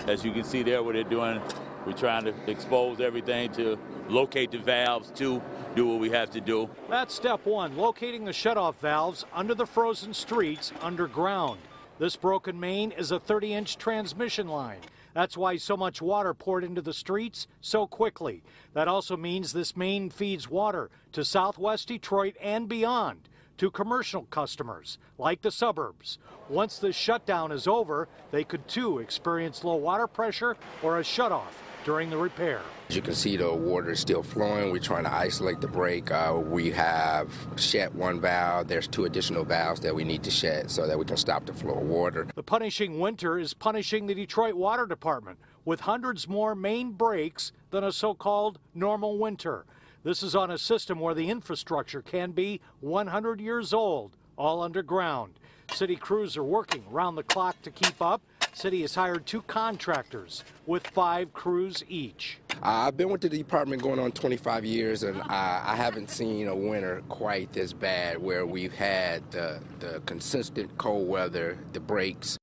As you can see there, what they're doing, we're trying to expose everything to locate the valves to do what we have to do. That's step one, locating the shutoff valves under the frozen streets underground. This broken main is a 30-inch transmission line. That's why so much water poured into the streets so quickly. That also means this main feeds water to Southwest Detroit and beyond, to commercial customers like the suburbs. Once this shutdown is over, they could too experience low water pressure or a shutoff during the repair. As you can see, the water is still flowing. We're trying to isolate the break. We have shut one valve. There's 2 additional valves that we need to shut so that we can stop the flow of water. The punishing winter is punishing the Detroit Water Department with hundreds more main breaks than a so-called normal winter. This is on a system where the infrastructure can be 100 years old, all underground. City crews are working round the clock to keep up. City has hired 2 contractors with 5 crews each. I've been with the department going on 25 years, and I haven't seen a winter quite this bad where we've had the consistent cold weather, the breaks.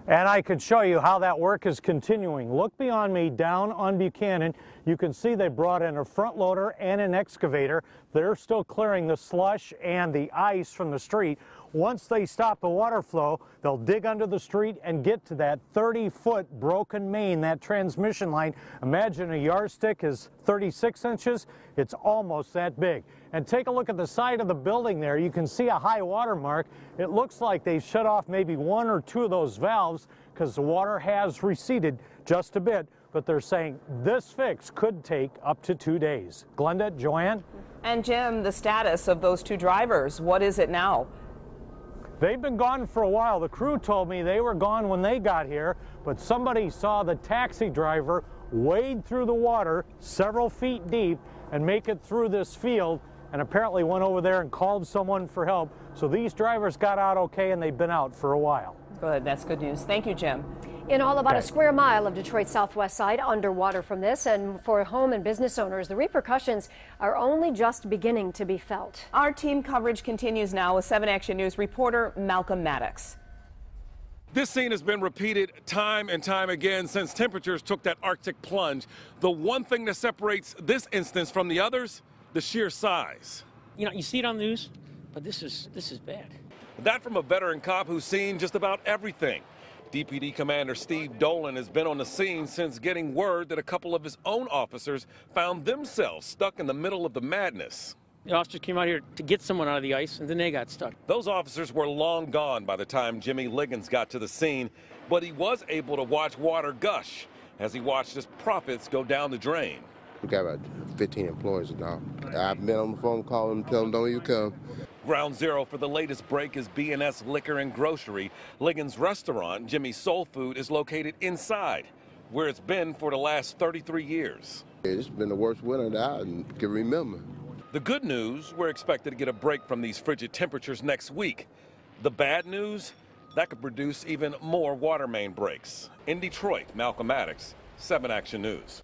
And I could show you how that work is continuing. Look beyond me down on Buchanan. You can see they brought in a front loader and an excavator. They're still clearing the slush and the ice from the street. Once they stop the water flow, they'll dig under the street and get to that 30-foot broken main, that transmission line. Imagine a yardstick is 36 inches. It's almost that big. And take a look at the side of the building there. You can see a high water mark. It looks like they've shut off maybe 1 or 2 of those valves because the water has receded just a bit. But they're saying this fix could take up to 2 days. Glenda, Joanne? And Jim, the status of those 2 drivers, what is it now? They've been gone for a while. The crew told me they were gone when they got here, but somebody saw the taxi driver wade through the water several feet deep and make it through this field, and apparently went over there and called someone for help. So these drivers got out okay, and they've been out for a while. Good, that's good news. Thank you, Jim. In all, about a square mile of Detroit's southwest side underwater from this, and for home and business owners, the repercussions are only just beginning to be felt. Our team coverage continues now with 7 Action News reporter Malcolm Maddox. This scene has been repeated time and time again since temperatures took that Arctic plunge. The one thing that separates this instance from the others, the sheer size. You know, you see it on the news, but this is bad. That from a veteran cop who's seen just about everything. DPD Commander Steve Dolan has been on the scene since getting word that a couple of his own officers found themselves stuck in the middle of the madness. The officers came out here to get someone out of the ice, and then they got stuck. Those officers were long gone by the time Jimmy Liggins got to the scene, but he was able to watch water gush as he watched his profits go down the drain. We got about 15 employees now. I've been on the phone calling them, telling them don't even come. Ground zero for the latest break is B&S Liquor and Grocery. Liggins' restaurant, Jimmy's Soul Food, is located inside, where it's been for the last 33 years. It's been the worst winter that I can remember. The good news, we're expected to get a break from these frigid temperatures next week. The bad news, that could produce even more water main breaks. In Detroit, Malcolm Maddox, 7 Action News.